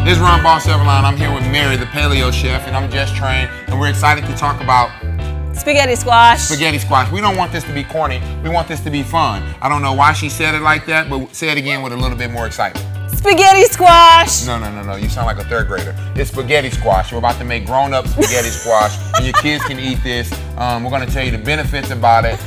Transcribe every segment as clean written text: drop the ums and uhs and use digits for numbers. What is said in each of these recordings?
It's Ron Boss Everline. I'm here with Mary, the paleo chef, and I'm just trained, and we're excited to talk about spaghetti squash. Spaghetti squash. We don't want this to be corny. We want this to be fun. I don't know why she said it like that, but say it again with a little bit more excitement. Spaghetti squash. No. You sound like a third grader. It's spaghetti squash. We're about to make grown-up spaghetti squash, and your kids can eat this. We're going to tell you the benefits about it.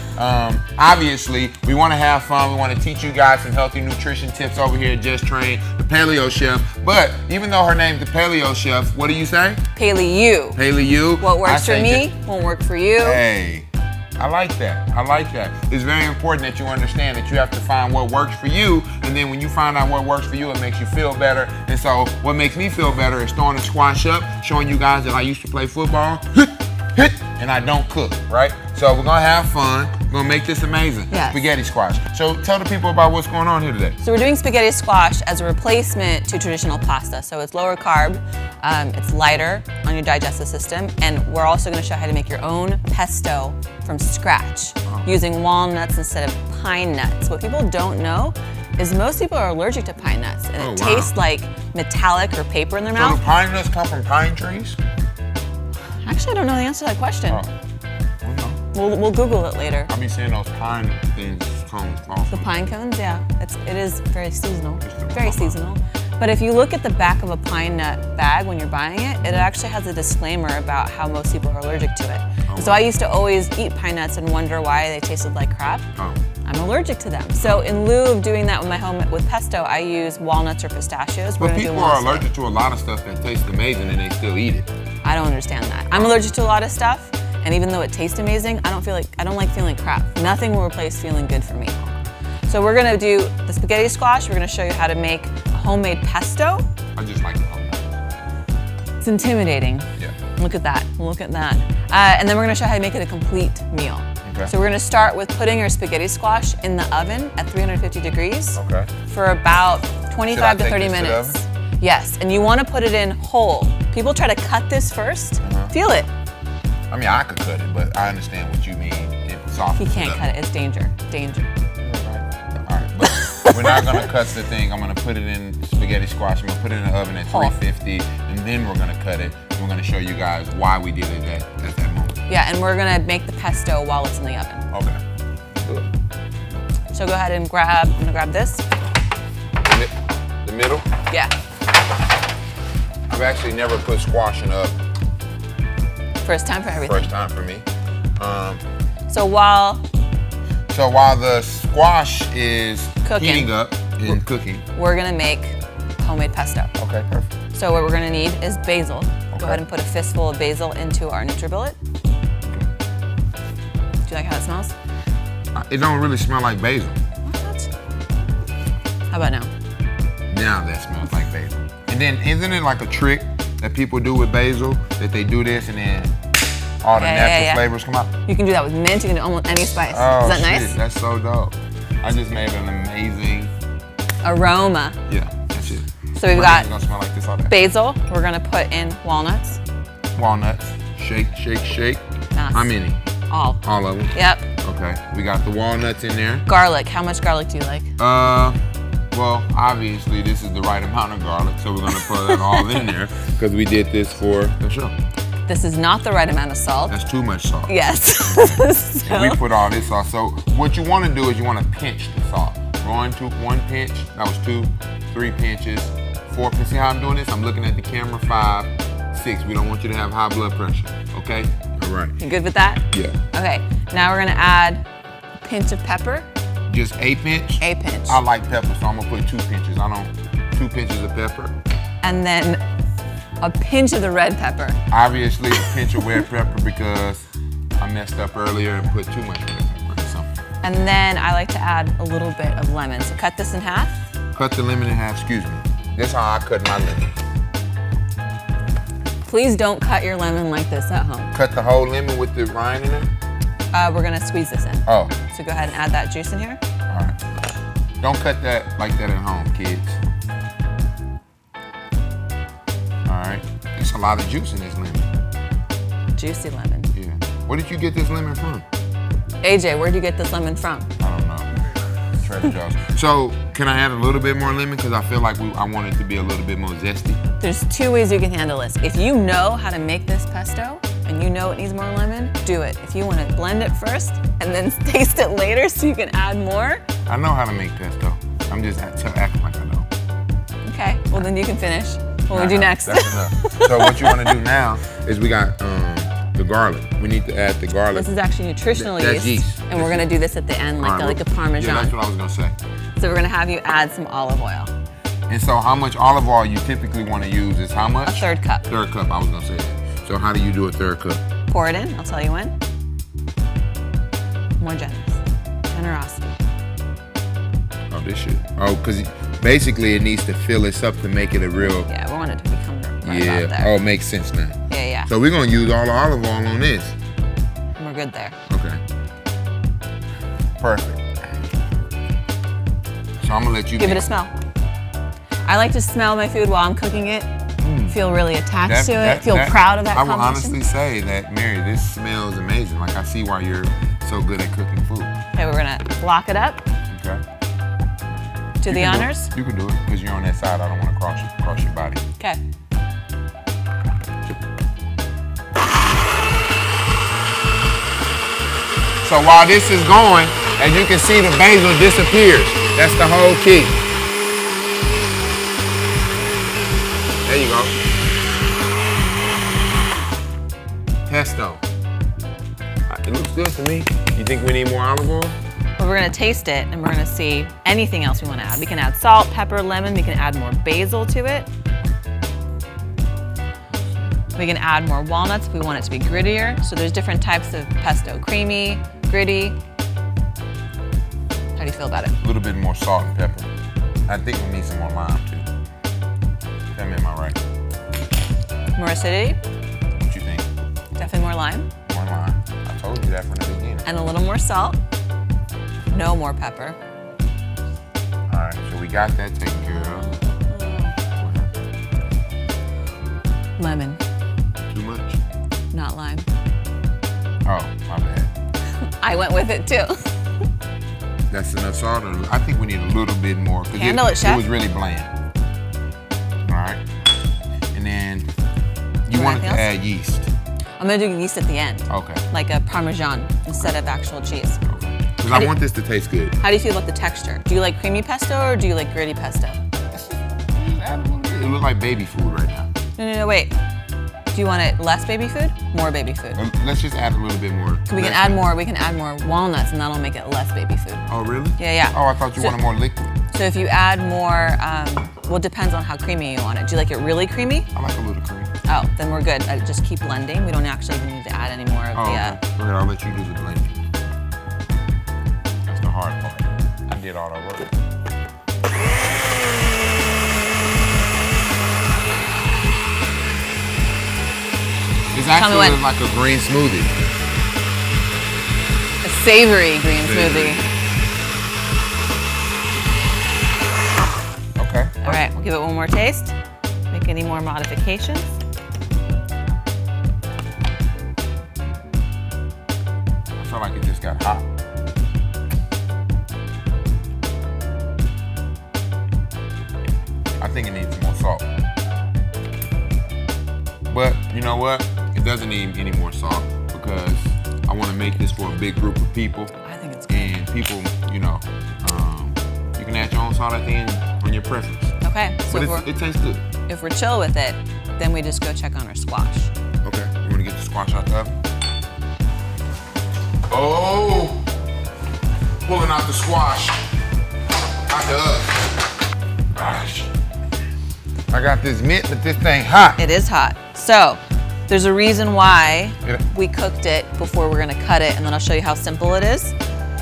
Obviously, we want to have fun. We want to teach you guys some healthy nutrition tips over here at Just Train, the Paleo Chef. But even though her name's the Paleo Chef, what do you say? Paleo. Paleo. What works for me won't work for you. Hey. I like that. I like that. It's very important that you understand that you have to find what works for you, and then when you find out what works for you, it makes you feel better. And so what makes me feel better is throwing the squash up, showing you guys that I used to play football, and I don't cook, right? So we're gonna have fun. We're gonna make this amazing. Yes. Spaghetti squash. So tell the people about what's going on here today. So we're doing spaghetti squash as a replacement to traditional pasta. So it's lower carb, it's lighter on your digestive system, and we're also gonna show how to make your own pesto from scratch using walnuts instead of pine nuts. What people don't know is most people are allergic to pine nuts, and it tastes like metallic or paper in their mouth. So do pine nuts come from pine trees? Actually, I don't know the answer to that question. We'll Google it later. I've been seeing those pine things come off. The pine cones, yeah. It is very seasonal. Very seasonal. But if you look at the back of a pine nut bag when you're buying it, it actually has a disclaimer about how most people are allergic to it. So I used to always eat pine nuts and wonder why they tasted like crap. I'm allergic to them. So in lieu of doing that with pesto, I use walnuts or pistachios. But people are allergic to a lot of stuff that tastes amazing and they still eat it. I don't understand that. I'm allergic to a lot of stuff, and even though it tastes amazing, I don't like feeling crap. Nothing will replace feeling good for me. So we're gonna do the spaghetti squash. We're gonna show you how to make a homemade pesto. I just like the homemade. It's intimidating. Yeah. Look at that, look at that. And then we're gonna show you how to make it a complete meal. Okay. So we're gonna start with putting our spaghetti squash in the oven at 350 degrees for about 25 to 30 minutes. Yes, and you wanna put it in whole. People try to cut this first. Feel it. I mean, I could cut it, but I understand what you mean. It's soft. You can't cut it, it's danger, danger. All right, but we're not gonna cut the thing. I'm gonna put it in spaghetti squash. I'm gonna put it in the oven at 350, and then we're gonna cut it. And we're gonna show you guys why we did it at that moment. Yeah, and we're gonna make the pesto while it's in the oven. Okay. Good. So go ahead and I'm gonna grab this. The middle? Yeah. I've actually never put squash in the oven. First time for everything. First time for me. So while the squash is heating up and cooking, we're gonna make homemade pesto. Okay, perfect. So what we're gonna need is basil. Go ahead and put a fistful of basil into our NutriBullet. Do you like how it smells? It don't really smell like basil. What? How about now? Now that smells like basil. And then isn't it like a trick that people do with basil, that they do this and then all the natural flavors come out? You can do that with mint, you can do almost any spice. Oh, is that nice? That's so dope. I just made an amazing aroma. Yeah, that's it. So we've got gonna smell like this all day. Basil, we're gonna put in walnuts. Walnuts, shake, shake, shake. Nice. How many? All. All of them? Yep. Okay, we got the walnuts in there. Garlic, how much garlic do you like? Well, obviously this is the right amount of garlic, so we're gonna put it all in there because we did this for the show. This is not the right amount of salt. That's too much salt. Yes. So we put all this salt. So what you wanna do is you wanna pinch the salt. Rowan took 1 pinch, that was 2, 3 pinches, 4 pinches. See how I'm doing this? I'm looking at the camera, 5, 6. We don't want you to have high blood pressure, okay? All right. You good with that? Yeah. Okay, now we're gonna add a pinch of pepper. Just a pinch? A pinch. I like pepper, so I'm gonna put 2 pinches. 2 pinches of pepper. And then a pinch of the red pepper. Obviously a pinch of red pepper because I messed up earlier and put too much red pepper. So. And then I like to add a little bit of lemon. So cut this in half. Cut the lemon in half, excuse me. That's how I cut my lemon. Please don't cut your lemon like this at home. Cut the whole lemon with the rind in it? We're gonna squeeze this in. Oh. So go ahead and add that juice in here. All right. Don't cut that like that at home, kids. All right. There's a lot of juice in this lemon. Juicy lemon. Yeah. Where did you get this lemon from? AJ, where'd you get this lemon from? I don't know. Trader Joe's. So, can I add a little bit more lemon? Because I feel like I want it to be a little bit more zesty. There's two ways you can handle this. If you know how to make this pesto and you know it needs more lemon, do it. If you want to blend it first and then taste it later so you can add more. I know how to make pesto. I'm just acting like I know. Okay, well then you can finish. What we do next? That's enough. So what you want to do now is we got the garlic. We need to add the garlic. This is actually nutritional That's yeast. And we're going to do this at the end like a Parmesan. Yeah, that's what I was going to say. So we're going to have you add some olive oil. And so how much olive oil you typically want to use is how much? A third cup. Third cup, I was going to say that. So how do you do a third cup? Pour it in, I'll tell you when. More generous. Generosity. Oh, this shit. Oh, because basically it needs to fill this up to make it a real... Yeah, we want it to become right about there. Oh, it makes sense now. Yeah, yeah. So we're going to use all the olive oil on this. And we're good there. Okay. Perfect. So I'm going to let you... Give it a smell. I like to smell my food while I'm cooking it. Feel really attached to it. Feel proud of that I will combination. honestly say that, Mary, this smells amazing. Like, I see why you're so good at cooking food. Okay, we're going to block it up. Okay. Do the honors. You can do it, because you're on that side. I don't want to cross your body. Okay. So while this is going, as you can see, the basil disappears. That's the whole key. There you go. Pesto. It looks good to me. You think we need more olive oil? Well, we're going to taste it, and we're going to see anything else we want to add. We can add salt, pepper, lemon. We can add more basil to it. We can add more walnuts if we want it to be grittier. So there's different types of pesto. Creamy, gritty. How do you feel about it? A little bit more salt and pepper. I think we need some more lime too. Am I right? More acidity? What you think? Definitely more lime. More lime. I told you that from the beginning. And a little more salt. No more pepper. All right, so we got that taken care of. Lemon. Too much? Not lime. Oh, my bad. I went with it too. That's enough salt? Or I think we need a little bit more. Handle it, chef. It was really bland. All right. And then you wanted to add yeast. I'm gonna do yeast at the end. Okay. Like a Parmesan instead of actual cheese. Okay. Because I want this to taste good. How do you feel about the texture? Do you like creamy pesto or do you like gritty pesto? It looks like baby food right now. No, wait. Do you want it less baby food? More baby food? Let's just add a little bit more. We can add more walnuts and that'll make it less baby food. Oh, really? Yeah, yeah. Oh, I thought you wanted more liquid. So if you add more, well, it depends on how creamy you want it. Do you like it really creamy? I like a little cream. Oh, then we're good. Just keep blending. We don't actually even need to add any more of the... Okay. Go ahead, I'll let you do the blending. That's the hard part. I did all the work. It's actually like a green smoothie. A savory green smoothie. Okay. All right, we'll give it one more taste. Make any more modifications. I feel like it just got hot. I think it needs more salt. But you know what? It doesn't need any more salt because I want to make this for a big group of people. I think it's good. And people, you know, you can add your own salt at the end on your preference. Okay, so but it tastes good. If we're chill with it, then we just go check on our squash. Okay, you want to get the squash out the oven? Oh, pulling out the squash out the oven. Gosh. I got this mitt, but this thing hot. It is hot. So, there's a reason why we cooked it before we're gonna cut it, and then I'll show you how simple it is.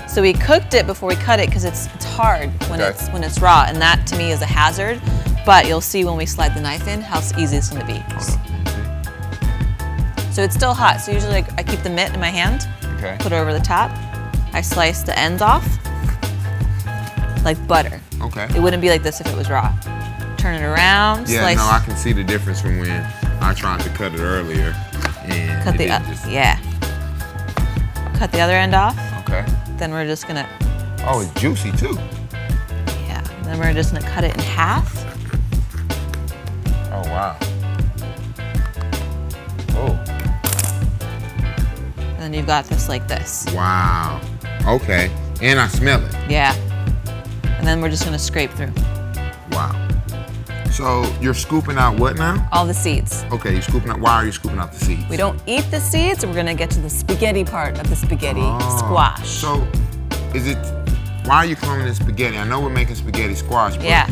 So we cooked it before we cut it because it's hard when it's raw, and that to me is a hazard. But you'll see when we slide the knife in how easy it's gonna be. So it's still hot. So usually I keep the mitt in my hand, put it over the top. I slice the ends off like butter. Okay. It wouldn't be like this if it was raw. Turn it around. Yeah, slice. no, I can see the difference from when I tried to cut it earlier. And cut the Cut the other end off. Okay. Then we're just gonna. Oh, it's juicy too. Yeah. Then we're just gonna cut it in half. Oh Oh, wow. Oh. And then you've got this like this. Wow. Okay. And I smell it. Yeah. And then we're just gonna scrape through. Wow. So you're scooping out what now? All the seeds. Okay, you're scooping out. Why are you scooping out the seeds? We don't eat the seeds. We're gonna get to the spaghetti part of the spaghetti squash. So, why are you calling it spaghetti? I know we're making spaghetti squash, but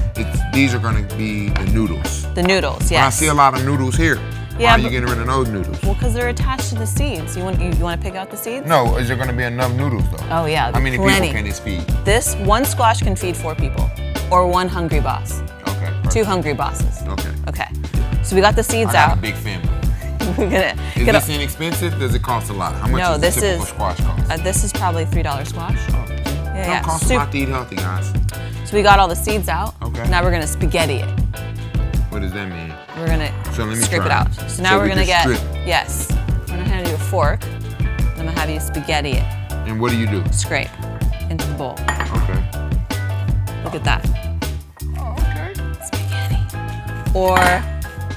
these are gonna be the noodles. The noodles, yes. But I see a lot of noodles here. Yeah, why are you getting rid of those noodles? Well, because they're attached to the seeds. You want to pick out the seeds? No, is there gonna be enough noodles though? Oh yeah, how many plenty. people can this feed? This one squash can feed 4 people, or 1 hungry boss. Okay. Perfect. 2 hungry bosses. Okay. Okay. So we got the seeds I got out. a big family. We're gonna. Is this inexpensive? Does it cost a lot? How much does a typical squash cost? This is probably $3 squash. Oh. Yeah. It costs a lot to eat healthy, guys. So we got all the seeds out. Okay. Now we're gonna spaghetti it. What does that mean? We're gonna scrape it out. So now we're gonna get, yes. I'm gonna hand you a fork. I'm gonna have you spaghetti it. And what do you do? Scrape into the bowl. Okay. Look at that. Oh, okay. Spaghetti. Or,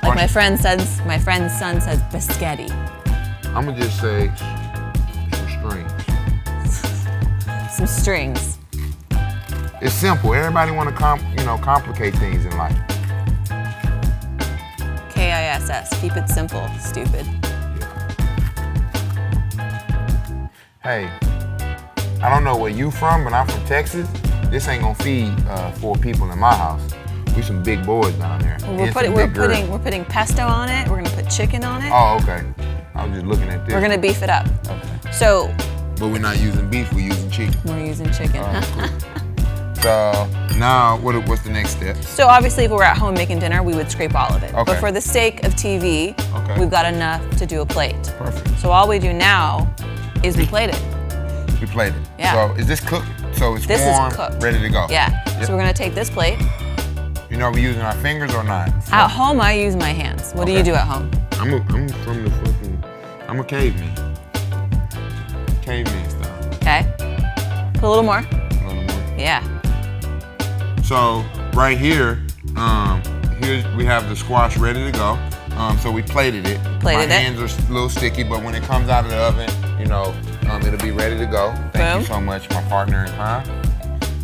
like my friend's son says, biscotti. I'm gonna just say some strings. Some strings. It's simple. Everybody want to complicate things in life. KISS. Keep it simple, stupid. Yeah. Hey, I don't know where you from, but I'm from Texas. This ain't gonna feed 4 people in my house. We some big boys down there. Well, we're putting pesto on it. We're gonna put chicken on it. Oh, okay. I was just looking at this. We're gonna beef it up. Okay. So. But we're not using beef. We're using chicken. We're using chicken. Cool. So now, what's the next step? So obviously, if we were at home making dinner, we would scrape all of it. Okay. But for the sake of TV, we've got enough to do a plate. Perfect. So all we do now is we plate it. We plate it. Yeah. So is this cooked? So it's this warm, is cooked. ready to go. Yeah. Yep. So we're gonna take this plate. You know, are we using our fingers or not? At home, I use my hands. What do you do at home? I'm from the fucking. I'm a caveman. Caveman style. Okay. Put a little more. A little more. Yeah. So right here, here we have the squash ready to go. So we plated it. My hands are a little sticky, but when it comes out of the oven, it'll be ready to go. Thank you so much, my partner in crime.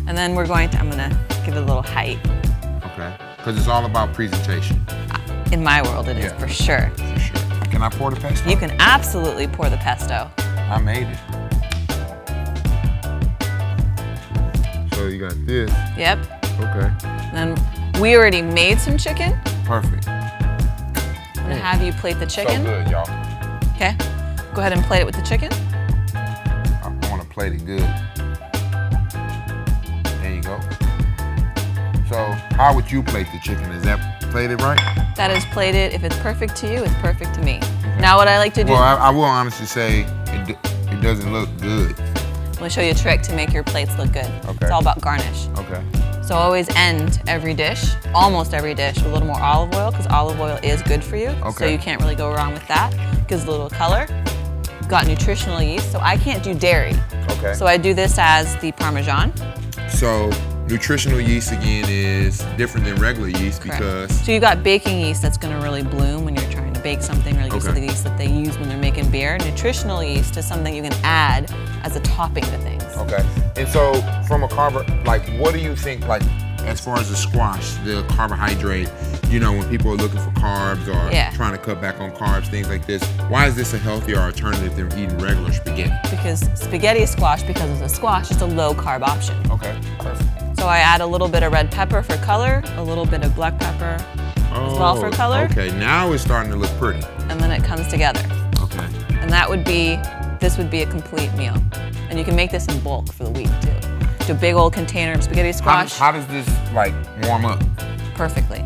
And then I'm gonna give it a little height. Okay, because it's all about presentation. In my world, it is for sure. For sure. Can I pour the pesto? You can absolutely pour the pesto. I made it. So you got this. Yep. Okay. And then we already made some chicken. Perfect. I'm gonna have you plate the chicken. So good, y'all. Okay. Go ahead and plate it with the chicken. I want to plate it good. There you go. So how would you plate the chicken? Is that plated right? That is plated. If it's perfect to you, it's perfect to me. Okay. Now what I like to do. Well, I will honestly say it doesn't look good. I'm gonna show you a trick to make your plates look good. Okay. It's all about garnish. Okay. So always end every dish, almost every dish, with a little more olive oil, because olive oil is good for you. Okay. So you can't really go wrong with that. Gives a little color. It's got nutritional yeast, so I can't do dairy. Okay. So I do this as the Parmesan. So nutritional yeast again is different than regular yeast. Correct. Because. So you got baking yeast that's gonna really bloom when you're trying to bake something, or the yeast that they use when they're making beer. Nutritional yeast is something you can add as a topping to things. Okay. And so from a what do you think, as far as the squash, the carbohydrate, when people are looking for carbs or trying to cut back on carbs, things like this, why is this a healthier alternative than eating regular spaghetti? Because spaghetti squash, because it's a squash, it's a low carb option. Okay, perfect. So I add a little bit of red pepper for color, a little bit of black pepper as well for color. Okay, now it's starting to look pretty. And then it comes together. Okay. And this would be a complete meal. And you can make this in bulk for the week too. Do a big old container of spaghetti squash. How does this warm up? Perfectly.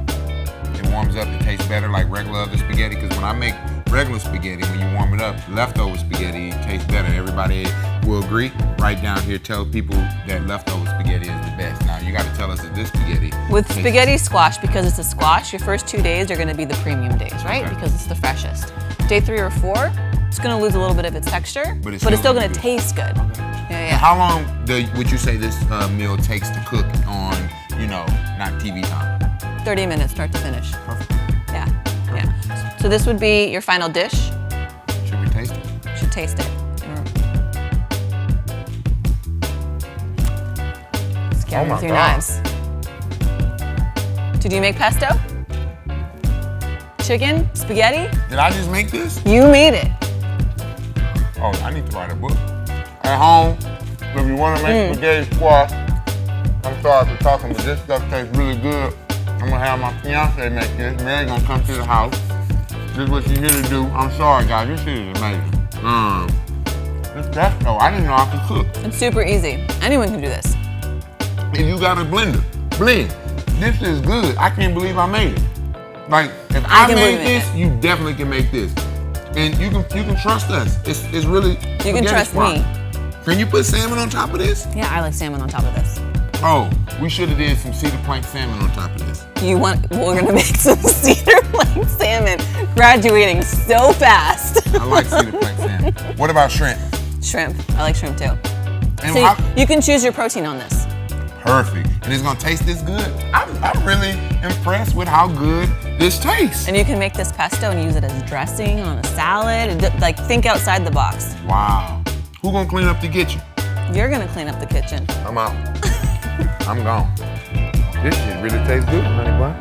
It warms up, it tastes better like regular other spaghetti, because when I make regular spaghetti, when you warm it up, leftover spaghetti tastes better. Everybody will agree. Right down here, tell people that leftover spaghetti is the best. Now you gotta tell us that this spaghetti. With spaghetti squash, because it's a squash, your first 2 days are gonna be the premium days, right? Okay. Because it's the freshest. Day 3 or 4, it's gonna lose a little bit of its texture, but it's still gonna taste good. Okay. Yeah. How long would you say this meal takes to cook on, not TV time? 30 minutes, start to finish. Perfect. Yeah. So this would be your final dish. Should we taste it? Should taste it. Scare me with your knives. Did you make pesto? Chicken? Spaghetti? Did I just make this? You made it. Oh, I need to write a book. At home, if you want to make spaghetti squash, I'm sorry for talking, but this stuff tastes really good. I'm gonna have my fiance make this. Mary's gonna come to the house. This is what she's here to do. I'm sorry, guys. This shit is amazing. This pesto, I didn't know I could cook. It's super easy. Anyone can do this. If you got a blender, blend. This is good. I can't believe I made it. Like, if I made this, you definitely can make this. And you can trust us. It's really. You can trust me. Can you put salmon on top of this? Yeah, I like salmon on top of this. Oh, we should have did some cedar plank salmon on top of this. We're gonna make some cedar plank salmon. Graduating so fast. I like cedar plank salmon. What about shrimp? Shrimp, I like shrimp too. And So you can choose your protein on this. Perfect, and it's gonna taste this good. I'm really impressed with how good this tastes. And you can make this pesto and use it as dressing on a salad. And like, think outside the box. Wow. Who gonna clean up the kitchen? You're gonna clean up the kitchen. I'm out. I'm gone. This shit really tastes good, honey bun.